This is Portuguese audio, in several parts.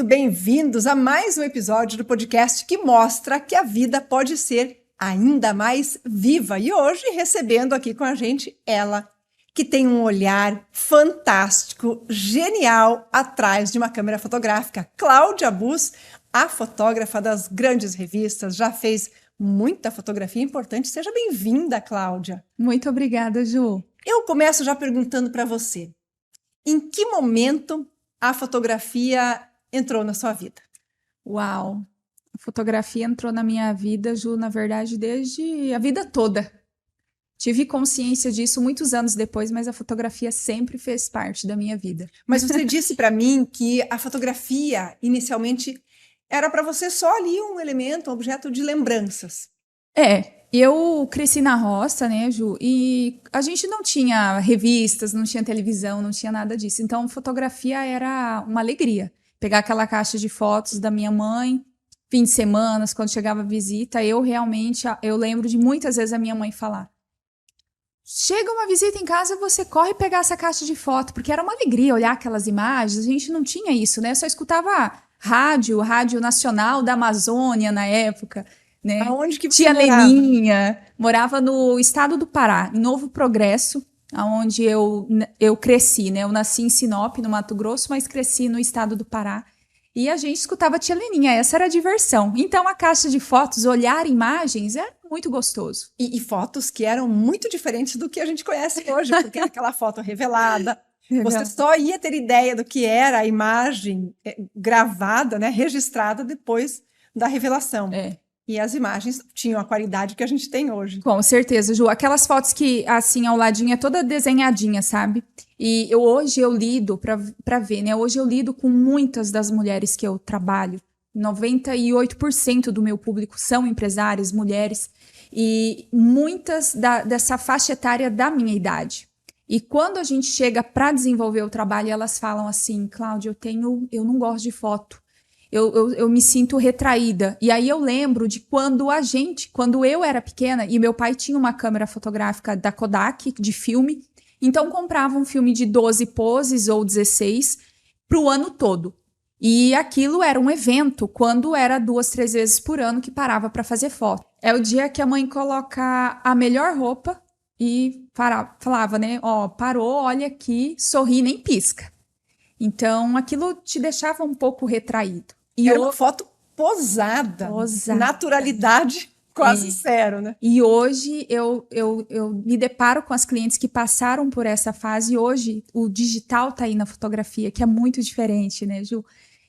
bem-vindos a mais um episódio do podcast que mostra que a vida pode ser ainda mais viva. E hoje recebendo aqui com a gente ela, que tem um olhar fantástico, genial, atrás de uma câmera fotográfica. Cláudia Bus, a fotógrafa das grandes revistas, já fez muita fotografia importante. Seja bem-vinda, Cláudia. Muito obrigada, Ju. Eu começo já perguntando para você, em que momento a fotografia entrou na sua vida? Uau! A fotografia entrou na minha vida, Ju, na verdade, desde a vida toda. Tive consciência disso muitos anos depois, mas a fotografia sempre fez parte da minha vida. Mas você disse para mim que a fotografia, inicialmente, era para você só ali um elemento, um objeto de lembranças. Eu cresci na roça, né, Ju? E a gente não tinha revistas, não tinha televisão, não tinha nada disso. Então, fotografia era uma alegria. Pegar aquela caixa de fotos da minha mãe, fim de semana, quando chegava a visita, eu lembro de muitas vezes a minha mãe falar: chega uma visita em casa, você corre pegar essa caixa de foto, porque era uma alegria olhar aquelas imagens. A gente não tinha isso, né? Só escutava rádio Nacional da Amazônia na época, né? Aonde que você Tia morava? Leninha, morava no estado do Pará, em Novo Progresso, onde eu cresci, né? Eu nasci em Sinop, no Mato Grosso, mas cresci no estado do Pará. E a gente escutava Tia Leninha, essa era a diversão. Então, a caixa de fotos, olhar imagens, era muito gostoso. E fotos que eram muito diferentes do que a gente conhece hoje, porque aquela foto revelada, você só ia ter ideia do que era a imagem gravada, né, registrada depois da revelação. E as imagens tinham a qualidade que a gente tem hoje. Com certeza, Ju. Aquelas fotos que, assim, ao ladinho, é toda desenhadinha, sabe? E hoje eu lido, pra ver, né? Hoje eu lido com muitas das mulheres que eu trabalho. 98% do meu público são empresárias, mulheres. E muitas dessa faixa etária da minha idade. E quando a gente chega para desenvolver o trabalho, elas falam assim: Cláudia, eu não gosto de foto. Eu me sinto retraída. E aí eu lembro de quando eu era pequena, e meu pai tinha uma câmera fotográfica da Kodak, de filme, então comprava um filme de 12 poses ou 16 para o ano todo. E aquilo era um evento, quando era 2, 3 vezes por ano que parava para fazer foto. É o dia que a mãe coloca a melhor roupa e falava, né? Ó, parou, olha aqui, sorri, nem pisca. Então, aquilo te deixava um pouco retraído. E era uma foto posada. Naturalidade quase zero, né? E hoje eu me deparo com as clientes que passaram por essa fase, e hoje o digital tá aí na fotografia, que é muito diferente, né, Ju?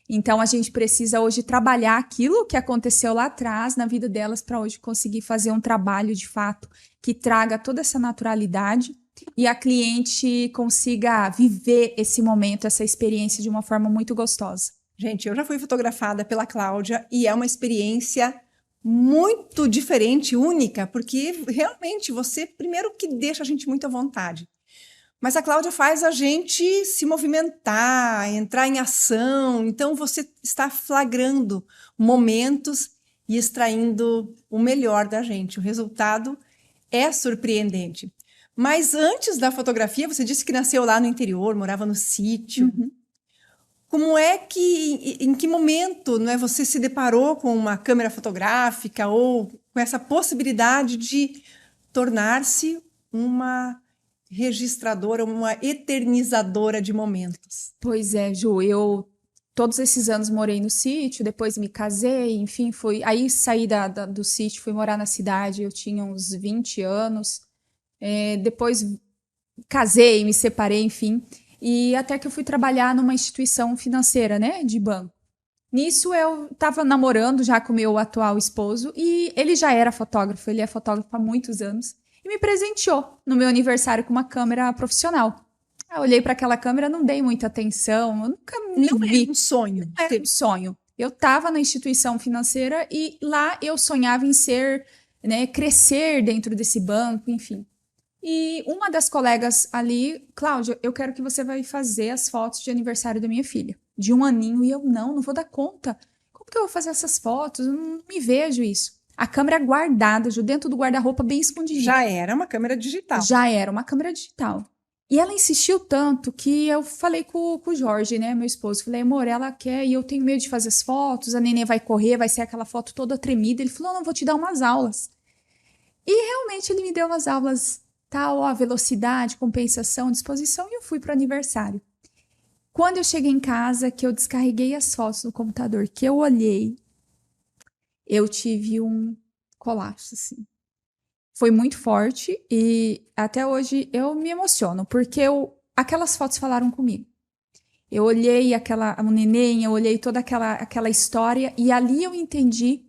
Então, a gente precisa hoje trabalhar aquilo que aconteceu lá atrás na vida delas para hoje conseguir fazer um trabalho, de fato, que traga toda essa naturalidade e a cliente consiga viver esse momento, essa experiência de uma forma muito gostosa. Gente, eu já fui fotografada pela Cláudia e é uma experiência muito diferente, única, porque realmente você, primeiro que deixa a gente muito à vontade, mas a Cláudia faz a gente se movimentar, entrar em ação, então você está flagrando momentos e extraindo o melhor da gente. O resultado é surpreendente. Mas antes da fotografia, você disse que nasceu lá no interior, morava no sítio. Uhum. Como é que, em que momento, não é, você se deparou com uma câmera fotográfica ou com essa possibilidade de tornar-se uma registradora, uma eternizadora de momentos? Pois é, Ju, eu todos esses anos morei no sítio, depois me casei, enfim, aí saí do sítio, fui morar na cidade, eu tinha uns 20 anos, depois casei, me separei, enfim, e até que eu fui trabalhar numa instituição financeira, né, de banco. Nisso eu estava namorando já com o meu atual esposo e ele já era fotógrafo, ele é fotógrafo há muitos anos e me presenteou no meu aniversário com uma câmera profissional. Eu olhei para aquela câmera, não dei muita atenção, eu nunca me vi. Era um sonho. Era um sonho. Eu estava na instituição financeira e lá eu sonhava em ser, né, crescer dentro desse banco, enfim. E uma das colegas ali: Cláudia, eu quero que você vai fazer as fotos de aniversário da minha filha, de 1 aninho, e eu não vou dar conta. Como que eu vou fazer essas fotos? Eu não me vejo isso. A câmera guardada, dentro do guarda-roupa, bem escondidinha. Já era uma câmera digital. Já era uma câmera digital. E ela insistiu tanto que eu falei com o Jorge, né, meu esposo. Falei, amor, ela quer e eu tenho medo de fazer as fotos, a neném vai correr, vai ser aquela foto toda tremida. Ele falou, não, vou te dar umas aulas. E realmente ele me deu umas aulas, tal, a velocidade, compensação, disposição, e eu fui pro aniversário. Quando eu cheguei em casa, que eu descarreguei as fotos no computador, que eu olhei, eu tive um colapso, assim. Foi muito forte e até hoje eu me emociono, porque aquelas fotos falaram comigo. Eu olhei o neném, eu olhei toda aquela história e ali eu entendi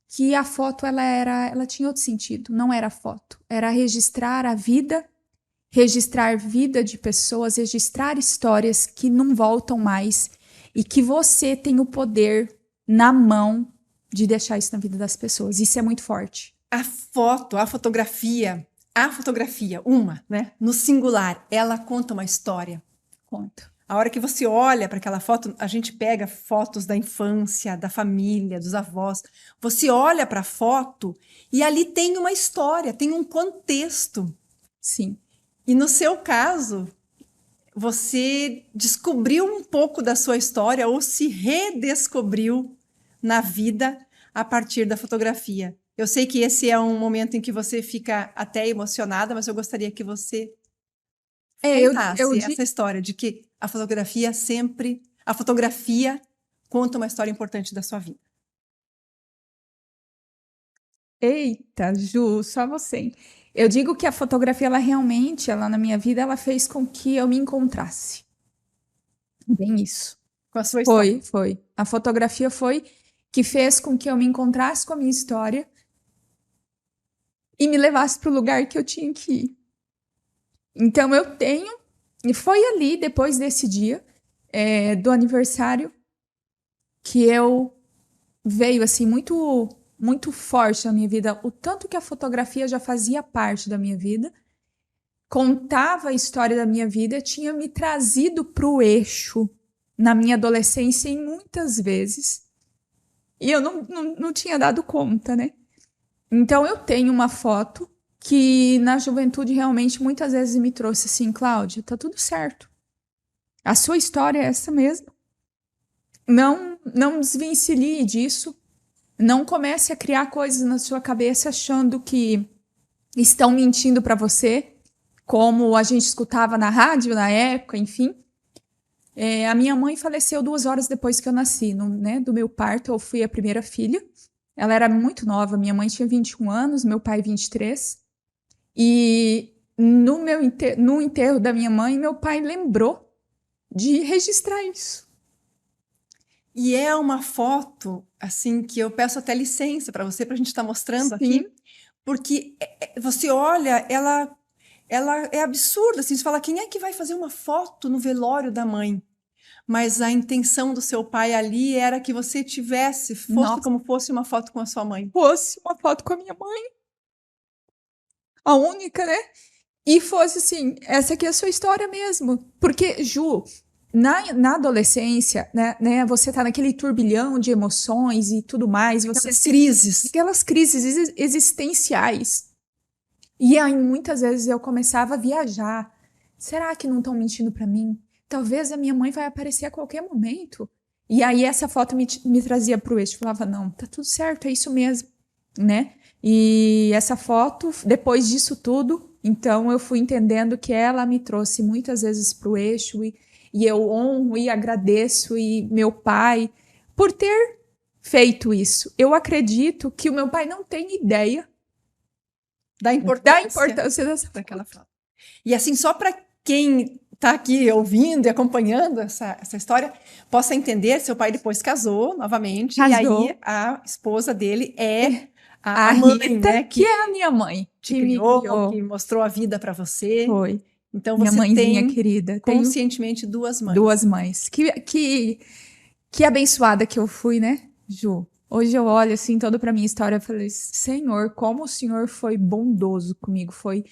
que a foto ela tinha outro sentido, não era foto, era registrar a vida, registrar vida de pessoas, registrar histórias que não voltam mais e que você tem o poder na mão de deixar isso na vida das pessoas. Isso é muito forte. A fotografia, uma, né? No singular, ela conta uma história. Conta. A hora que você olha para aquela foto, a gente pega fotos da infância, da família, dos avós. Você olha para a foto e ali tem uma história, tem um contexto. Sim. E no seu caso, você descobriu um pouco da sua história ou se redescobriu na vida a partir da fotografia. Eu sei que esse é um momento em que você fica até emocionada, mas eu gostaria que você contasse essa história de que a fotografia conta uma história importante da sua vida. Eita, Ju, só você. Eu digo que a fotografia, ela realmente, ela na minha vida, ela fez com que eu me encontrasse. Bem isso. Com a sua história. Foi. A fotografia foi que fez com que eu me encontrasse com a minha história e me levasse para o lugar que eu tinha que ir. Então e foi ali, depois desse dia, do aniversário, que eu veio assim muito muito forte na minha vida, o tanto que a fotografia já fazia parte da minha vida, contava a história da minha vida, tinha me trazido para o eixo na minha adolescência em muitas vezes, e eu não tinha dado conta, né? Então eu tenho uma foto que na juventude realmente muitas vezes me trouxe assim, Cláudia, tá tudo certo. A sua história é essa mesmo. Não desvencilhe disso. Não comece a criar coisas na sua cabeça achando que estão mentindo para você, como a gente escutava na rádio na época, enfim. A minha mãe faleceu 2 horas depois que eu nasci, né, do meu parto. Eu fui a primeira filha. Ela era muito nova. Minha mãe tinha 21 anos, meu pai 23. E no enterro da minha mãe, meu pai lembrou de registrar isso. E é uma foto, assim, que eu peço até licença para você, para a gente estar mostrando aqui, porque você olha, ela é absurda, assim, você fala, quem é que vai fazer uma foto no velório da mãe? Mas a intenção do seu pai ali era que você fosse como fosse uma foto com a sua mãe. Fosse uma foto com a minha mãe. A única, né? E fosse assim, essa aqui é a sua história mesmo. Porque, Ju, na adolescência, né, você tá naquele turbilhão de emoções e tudo mais. Aquelas crises existenciais. E aí, muitas vezes, eu começava a viajar. Será que não estão mentindo para mim? Talvez a minha mãe vai aparecer a qualquer momento. E aí, essa foto me trazia pro eixo. Falava, não, tá tudo certo, é isso mesmo, né? E essa foto, depois disso tudo, então eu fui entendendo que ela me trouxe muitas vezes pro eixo e eu honro e agradeço e meu pai por ter feito isso. Eu acredito que o meu pai não tem ideia da importância daquela foto. E assim, só para quem está aqui ouvindo e acompanhando essa história, possa entender, seu pai depois casou novamente, e aí a esposa dele a mãe, Rita, né? Que é a minha mãe. Que criou, que mostrou a vida para você. Foi. Então minha você mãezinha tem querida. Conscientemente 2 mães. 2 mães. Que abençoada que eu fui, né, Ju? Hoje eu olho assim toda para minha história e falei, Senhor, como o Senhor foi bondoso comigo, foi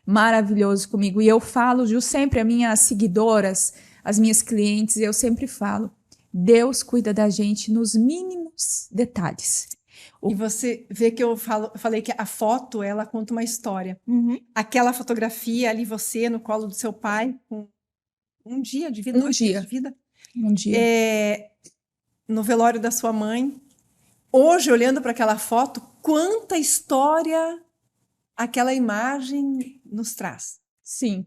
maravilhoso comigo. E eu falo, Ju, sempre as minhas seguidoras, as minhas clientes, eu sempre falo, Deus cuida da gente nos mínimos detalhes. E você vê que eu falei que a foto, ela conta uma história. Aquela fotografia ali, você no colo do seu pai, com um dia de vida, Um 2 dias dia. de vida, Um dia. no velório da sua mãe. Hoje, olhando para aquela foto, quanta história aquela imagem nos traz. Sim.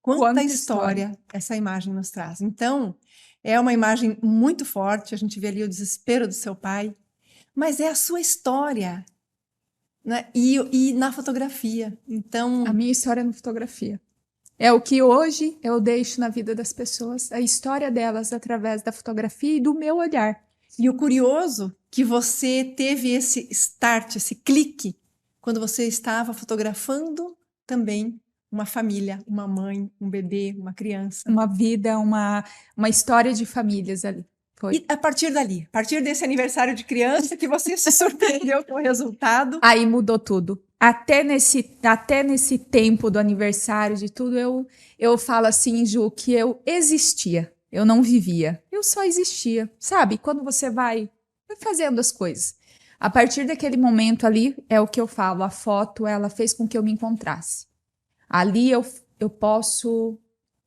Quanta história essa imagem nos traz. Então, é uma imagem muito forte, a gente vê ali o desespero do seu pai, mas é a sua história, né? E na fotografia. Então, A minha história na fotografia. É o que hoje eu deixo na vida das pessoas, a história delas através da fotografia e do meu olhar. e o curioso que você teve esse start, esse clique, quando você estava fotografando também uma família, uma mãe, um bebê, uma criança. Uma vida, uma história de famílias ali. Foi. E a partir dali, a partir desse aniversário de criança que você se surpreendeu com o resultado. Aí mudou tudo. Até nesse tempo do aniversário de tudo, eu falo assim, Ju, que eu existia. Eu não vivia. Eu só existia. Sabe? Quando você vai fazendo as coisas. A partir daquele momento ali, é o que eu falo. A foto, ela fez com que eu me encontrasse. Ali eu posso...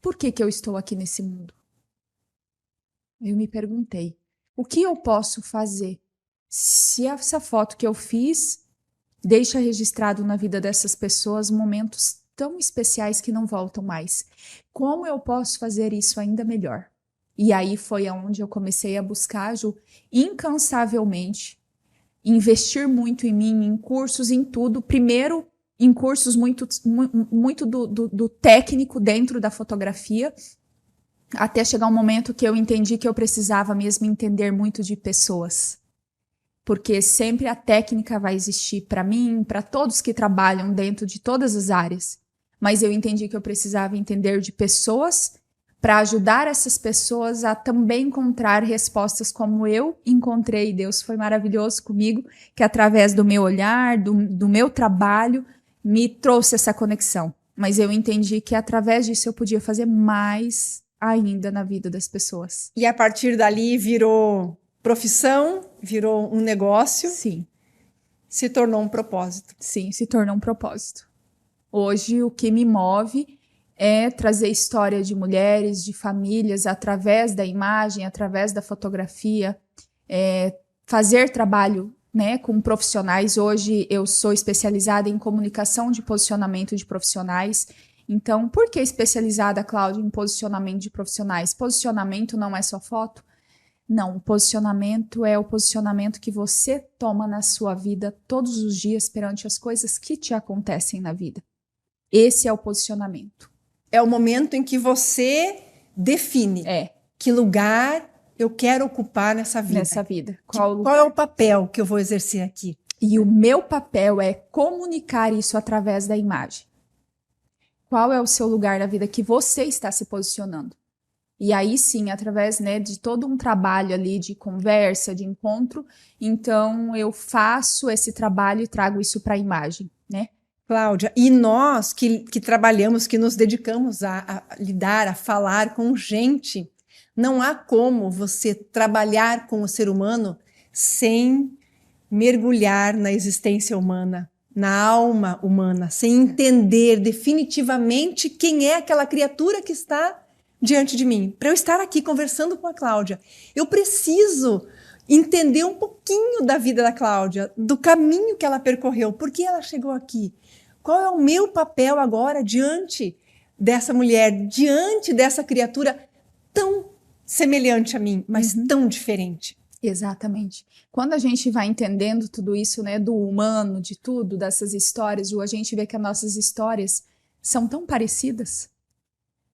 Por que eu estou aqui nesse mundo? Eu me perguntei, o que eu posso fazer se essa foto que eu fiz deixa registrado na vida dessas pessoas momentos tão especiais que não voltam mais? Como eu posso fazer isso ainda melhor? E aí foi aonde eu comecei a buscar, Ju, incansavelmente, investir muito em mim, em cursos, em tudo. Primeiro, em cursos muito do técnico dentro da fotografia, até chegar um momento que eu entendi que eu precisava mesmo entender muito de pessoas. Porque sempre a técnica vai existir para mim, para todos que trabalham dentro de todas as áreas. Mas eu entendi que eu precisava entender de pessoas para ajudar essas pessoas a também encontrar respostas como eu encontrei. Deus foi maravilhoso comigo, que através do meu olhar, do meu trabalho, me trouxe essa conexão. Mas eu entendi que através disso eu podia fazer mais ainda na vida das pessoas. E a partir dali virou profissão, virou um negócio. Sim. Se tornou um propósito. Sim, se tornou um propósito. Hoje o que me move é trazer história de mulheres, de famílias, através da imagem, através da fotografia, fazer trabalho, né, com profissionais. Hoje eu sou especializada em comunicação de posicionamento de profissionais. Então, por que especializada, Cláudia, em posicionamento de profissionais? Posicionamento não é só foto? Não, o posicionamento é o posicionamento que você toma na sua vida todos os dias perante as coisas que te acontecem na vida. Esse é o posicionamento. É o momento em que você define que lugar eu quero ocupar nessa vida. Nessa vida. Qual é o papel que eu vou exercer aqui? E o meu papel é comunicar isso através da imagem. Qual é o seu lugar na vida que você está se posicionando? E aí sim, através, né, de todo um trabalho ali de conversa, de encontro, então eu faço esse trabalho e trago isso para a imagem, né? Cláudia, e nós que trabalhamos, que nos dedicamos a lidar, a falar com gente, não há como você trabalhar com o ser humano sem mergulhar na existência humana, na alma humana, sem entender definitivamente quem é aquela criatura que está diante de mim. Para eu estar aqui conversando com a Cláudia, eu preciso entender um pouquinho da vida da Cláudia, do caminho que ela percorreu, por que ela chegou aqui. Qual é o meu papel agora diante dessa mulher, diante dessa criatura tão semelhante a mim, mas tão diferente? Exatamente. Quando a gente vai entendendo tudo isso, né, do humano, de tudo, dessas histórias, a gente vê que as nossas histórias são tão parecidas.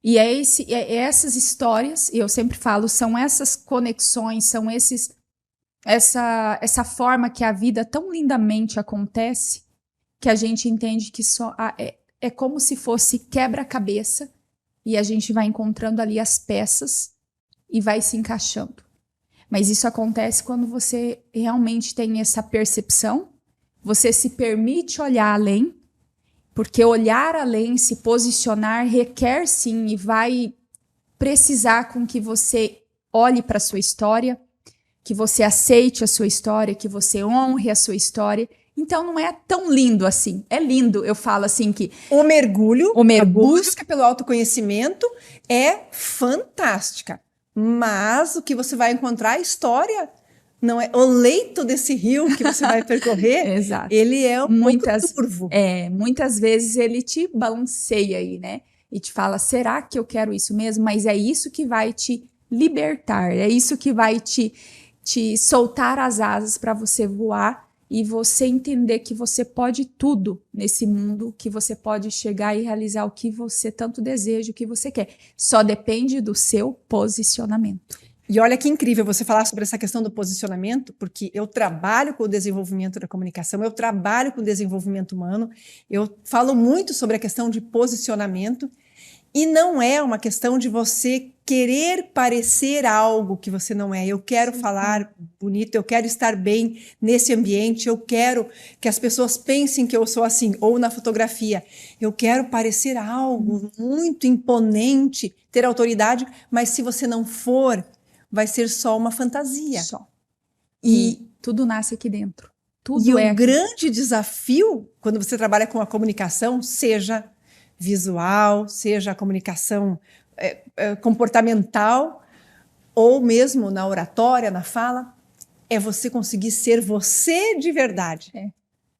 E essas histórias, e eu sempre falo, são essas conexões, são essa forma que a vida tão lindamente acontece, que a gente entende que é como se fosse quebra-cabeça e a gente vai encontrando ali as peças e vai se encaixando. Mas isso acontece quando você realmente tem essa percepção, você se permite olhar além, porque olhar além, se posicionar, requer sim e vai precisar com que você olhe para a sua história, que você aceite a sua história, que você honre a sua história. Então não é tão lindo assim. É lindo, eu falo assim que O mergulho, o a mergulho busca pelo autoconhecimento é fantástica. Mas o que você vai encontrar, a história, não é o leito desse rio que você vai percorrer, exato. ele é um pouco turvo. Muitas vezes ele te balanceia aí, né? E te fala, será que eu quero isso mesmo? Mas é isso que vai te libertar, é isso que vai te soltar as asas para você voar e você entender que você pode tudo nesse mundo, que você pode chegar e realizar o que você tanto deseja, o que você quer. Só depende do seu posicionamento. E olha que incrível você falar sobre essa questão do posicionamento, porque eu trabalho com o desenvolvimento da comunicação, eu trabalho com o desenvolvimento humano, eu falo muito sobre a questão de posicionamento, e não é uma questão de você querer parecer algo que você não é. Eu quero falar bonito, eu quero estar bem nesse ambiente, eu quero que as pessoas pensem que eu sou assim, ou na fotografia. Eu quero parecer algo muito imponente, ter autoridade, mas se você não for, vai ser só uma fantasia. Só. E tudo nasce aqui dentro. Tudo e é o aqui. grande desafio, quando você trabalha com a comunicação, seja visual, seja a comunicação comportamental, ou mesmo na oratória, na fala, é você conseguir ser você de verdade.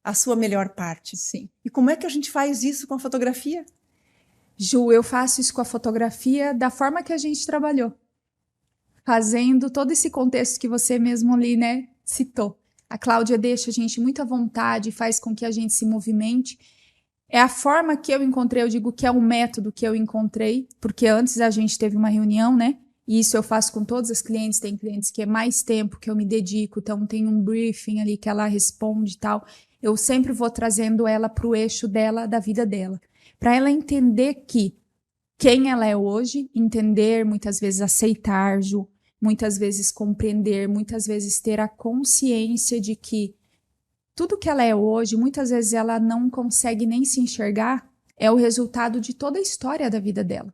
A sua melhor parte. Sim. E como é que a gente faz isso com a fotografia? Ju, eu faço isso com a fotografia da forma que a gente trabalhou. Fazendo todo esse contexto que você mesmo ali, né, citou. A Cláudia deixa a gente muito à vontade, faz com que a gente se movimente. É a forma que eu encontrei, eu digo que é o método que eu encontrei, porque antes a gente teve uma reunião, né? E isso eu faço com todas as clientes, tem clientes que é mais tempo que eu me dedico, então tem um briefing ali que ela responde e tal. Eu sempre vou trazendo ela para o eixo dela, da vida dela. Para ela entender que quem ela é hoje, entender, muitas vezes aceitar, Ju, muitas vezes compreender, muitas vezes ter a consciência de que tudo que ela é hoje, muitas vezes ela não consegue nem se enxergar, é o resultado de toda a história da vida dela.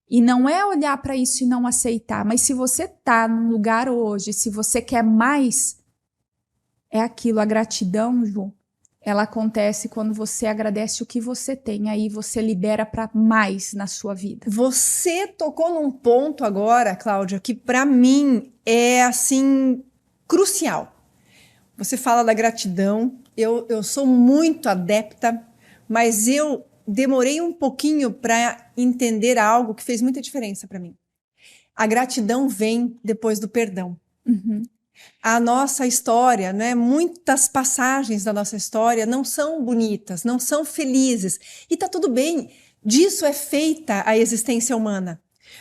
E não é olhar para isso e não aceitar, mas se você tá num lugar hoje, se você quer mais, é aquilo, a gratidão, Ju, ela acontece quando você agradece o que você tem, aí você libera para mais na sua vida. Você tocou num ponto agora, Cláudia, que para mim é assim crucial. Você fala da gratidão, eu sou muito adepta, mas eu demorei um pouquinho para entender algo que fez muita diferença para mim. A gratidão vem depois do perdão. Uhum. A nossa história, né? Muitas passagens da nossa história não são bonitas, não são felizes. E tá tudo bem, disso é feita a existência humana.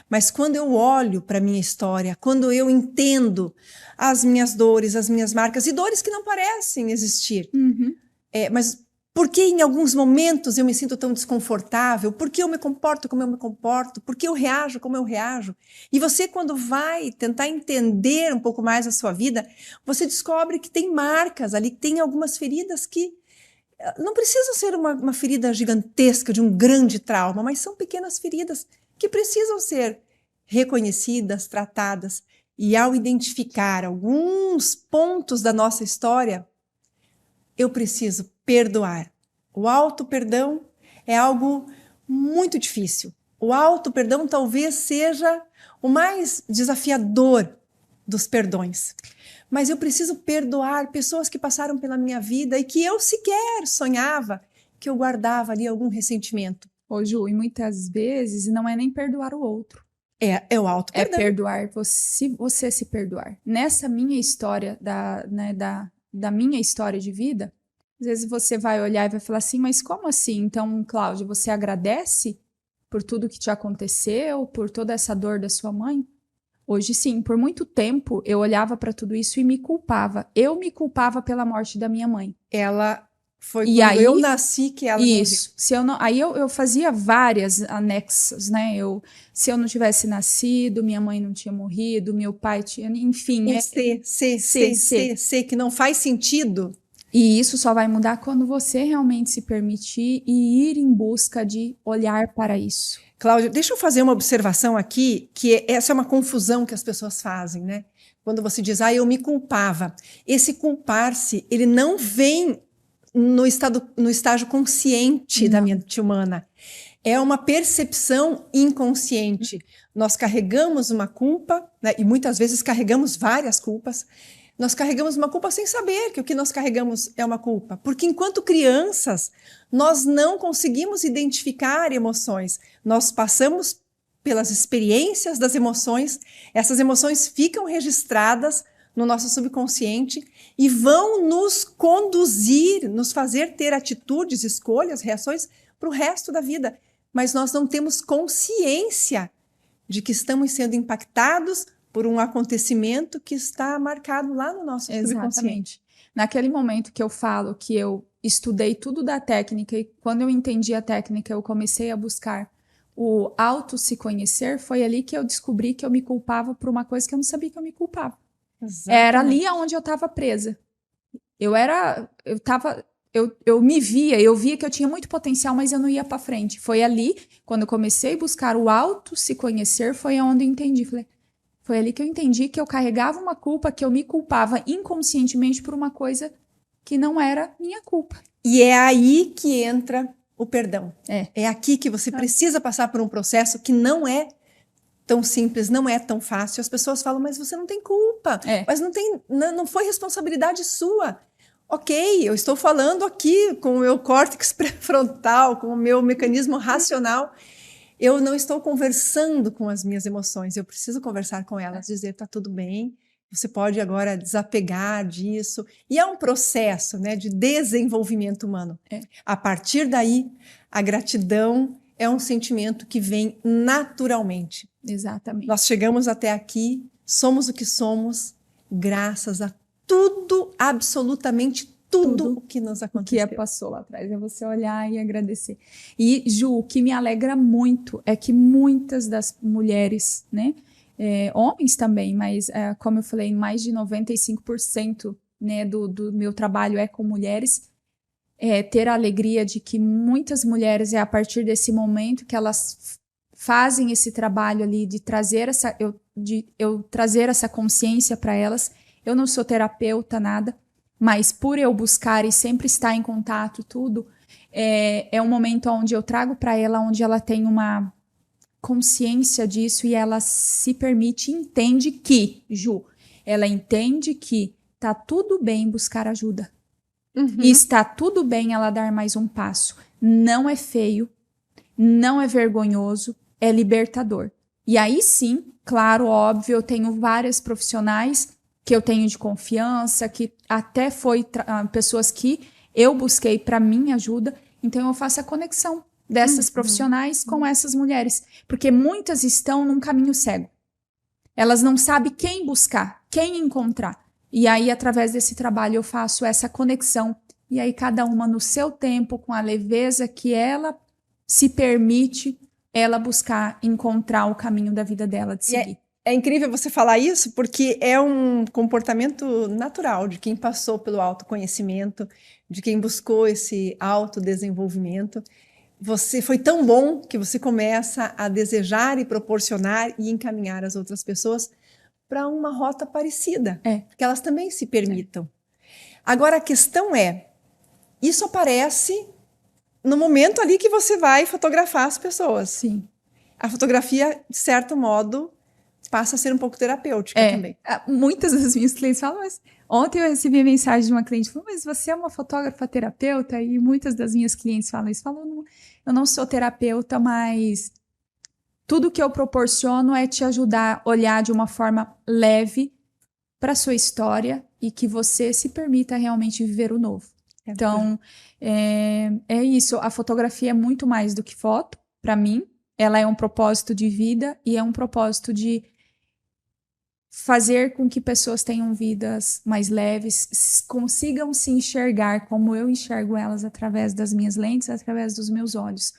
Mas quando eu olho para a minha história, quando eu entendo as minhas dores, as minhas marcas, e dores que não parecem existir, Uhum. mas por que em alguns momentos eu me sinto tão desconfortável? Por que eu me comporto como eu me comporto? Por que eu reajo como eu reajo? E você, quando vai tentar entender um pouco mais a sua vida, você descobre que tem marcas ali, que tem algumas feridas que não precisam ser uma ferida gigantesca de um grande trauma, mas são pequenas feridas que precisam ser reconhecidas, tratadas. E ao identificar alguns pontos da nossa história, eu preciso perdoar. O auto-perdão é algo muito difícil. O auto-perdão talvez seja o mais desafiador dos perdões. Mas eu preciso perdoar pessoas que passaram pela minha vida e que eu sequer sonhava que eu guardava ali algum ressentimento. Ô, Ju, e muitas vezes não é nem perdoar o outro. É o auto-perdão. É perdoar você se perdoar. Nessa minha história, da minha história de vida, às vezes você vai olhar e vai falar assim, mas como assim? Então, Cláudia, você agradece por tudo que te aconteceu, por toda essa dor da sua mãe? Hoje sim, por muito tempo eu olhava para tudo isso e me culpava. Eu me culpava pela morte da minha mãe. Ela foi E quando aí, eu nasci que ela morreu. isso. Se eu não, aí eu fazia várias anexas, né? Se eu não tivesse nascido, minha mãe não tinha morrido, meu pai tinha, enfim. C, que não faz sentido. E isso só vai mudar quando você realmente se permitir e ir em busca de olhar para isso. Cláudia, deixa eu fazer uma observação aqui, que essa é uma confusão que as pessoas fazem, né? quando você diz, eu me culpava, esse culpar-se, ele não vem no estágio consciente da mente humana. É uma percepção inconsciente. Nós carregamos uma culpa, né, e muitas vezes carregamos várias culpas. Nós carregamos uma culpa sem saber que o que nós carregamos é uma culpa. Porque enquanto crianças, nós não conseguimos identificar emoções. Nós passamos pelas experiências das emoções, essas emoções ficam registradas no nosso subconsciente e vão nos conduzir, nos fazer ter atitudes, escolhas, reações para o resto da vida. Mas nós não temos consciência de que estamos sendo impactados por um acontecimento que está marcado lá no nosso subconsciente. Naquele momento que eu falo que eu estudei tudo da técnica e quando eu entendi a técnica, eu comecei a buscar o auto se conhecer, foi ali que eu descobri que eu me culpava por uma coisa que eu não sabia que eu me culpava. Exatamente. Era ali onde eu estava presa. Eu me via, eu via que eu tinha muito potencial, mas eu não ia para frente. Foi ali, quando eu comecei a buscar o auto se conhecer, foi onde eu entendi. Foi ali que eu entendi que eu carregava uma culpa, que eu me culpava inconscientemente por uma coisa que não era minha culpa. E é aí que entra o perdão. É aqui que você precisa passar por um processo que não é tão simples, não é tão fácil. As pessoas falam, mas você não tem culpa, mas não foi responsabilidade sua. Ok, eu estou falando aqui com o meu córtex pré-frontal, com o meu mecanismo racional. Eu não estou conversando com as minhas emoções, eu preciso conversar com elas, dizer, tá tudo bem, você pode agora desapegar disso. E é um processo, né, de desenvolvimento humano. A partir daí, a gratidão é um sentimento que vem naturalmente. Exatamente. Nós chegamos até aqui, somos o que somos, graças a tudo, absolutamente tudo o que nos aconteceu. O que passou lá atrás, é você olhar e agradecer. E, Ju, o que me alegra muito é que muitas das mulheres, né, homens também, mas como eu falei, mais de 95%, né, do meu trabalho é com mulheres, ter a alegria de que muitas mulheres, a partir desse momento que elas fazem esse trabalho ali de trazer eu trazer essa consciência para elas. Eu não sou terapeuta, nada, mas por eu buscar e sempre estar em contato, tudo, é um momento onde eu trago para ela, onde ela tem uma consciência disso e ela se permite, entende que, Ju, ela entende que tá tudo bem buscar ajuda. E está tudo bem ela dar mais um passo. Não é feio, não é vergonhoso, é libertador. E aí sim, claro, óbvio, eu tenho várias profissionais que eu tenho de confiança, que até foi pessoas que eu busquei para minha ajuda, então eu faço a conexão dessas profissionais com essas mulheres, porque muitas estão num caminho cego. Elas não sabem quem buscar, quem encontrar. E aí, através desse trabalho, eu faço essa conexão, e aí cada uma no seu tempo, com a leveza que ela se permite, ela buscar encontrar o caminho da vida dela de seguir. É incrível você falar isso, porque é um comportamento natural de quem passou pelo autoconhecimento, de quem buscou esse autodesenvolvimento. Você foi tão bom que você começa a desejar e proporcionar e encaminhar as outras pessoas para uma rota parecida, que elas também se permitam. Agora, a questão isso aparece no momento ali que você vai fotografar as pessoas. Sim. A fotografia, de certo modo, passa a ser um pouco terapêutica também. Muitas das minhas clientes falam, mas ontem eu recebi a mensagem de uma cliente, falou, mas você é uma fotógrafa terapeuta? E muitas das minhas clientes falam isso, falam, eu não sou terapeuta, mas tudo que eu proporciono é te ajudar a olhar de uma forma leve para a sua história e que você se permita realmente viver o novo. Então, é isso. A fotografia é muito mais do que foto, para mim. Ela é um propósito de vida e é um propósito de fazer com que pessoas tenham vidas mais leves, consigam se enxergar como eu enxergo elas através das minhas lentes, através dos meus olhos.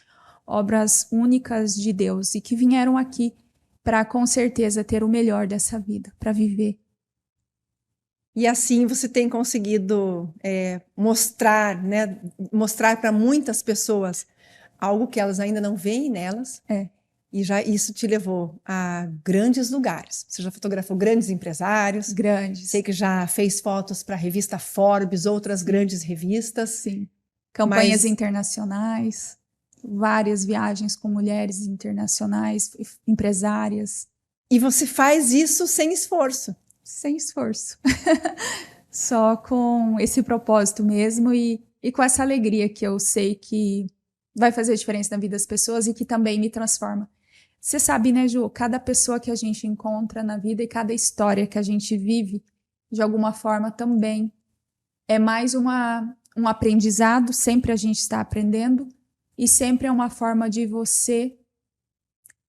Obras únicas de Deus e que vieram aqui para, com certeza, ter o melhor dessa vida, para viver. E assim você tem conseguido mostrar, né, mostrar para muitas pessoas algo que elas ainda não veem nelas, E já isso te levou a grandes lugares. Você já fotografou grandes empresários. Grandes. Sei que já fez fotos para a revista Forbes, outras grandes revistas. Sim. Campanhas internacionais, várias viagens com mulheres internacionais, empresárias. E você faz isso sem esforço. Sem esforço. Só com esse propósito mesmo e com essa alegria que eu sei que vai fazer diferença na vida das pessoas e que também me transforma. Você sabe, né, Ju? Cada pessoa que a gente encontra na vida e cada história que a gente vive, de alguma forma também é mais um aprendizado, sempre a gente está aprendendo e sempre é uma forma de você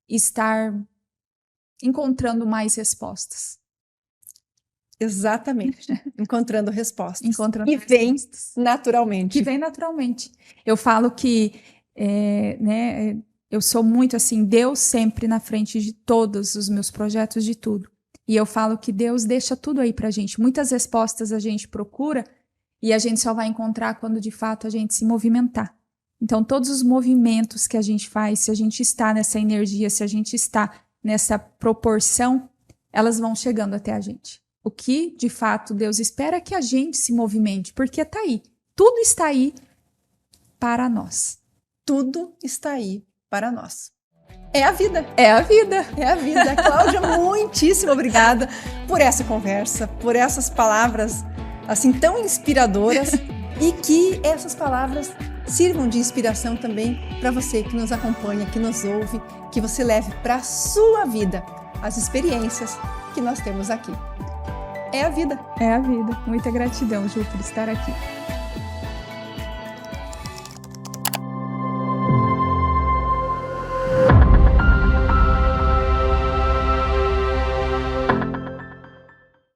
estar encontrando mais respostas. Exatamente. Encontrando respostas. Encontrando vem naturalmente. Que vem naturalmente. Eu falo que eu sou muito assim, Deus sempre na frente de todos os meus projetos, de tudo. E eu falo que Deus deixa tudo aí pra gente. Muitas respostas a gente procura e a gente só vai encontrar quando de fato a gente se movimentar. Então, todos os movimentos que a gente faz, se a gente está nessa energia, se a gente está nessa proporção, elas vão chegando até a gente. O que, de fato, Deus espera é que a gente se movimente, porque tá aí. Tudo está aí para nós. Tudo está aí para nós. É a vida. É a vida. É a vida. Cláudia, muitíssimo obrigada por essa conversa, por essas palavras assim tão inspiradoras e que essas palavras sirvam de inspiração também para você que nos acompanha, que nos ouve, que você leve para a sua vida as experiências que nós temos aqui. É a vida. É a vida. Muita gratidão, Ju, por estar aqui.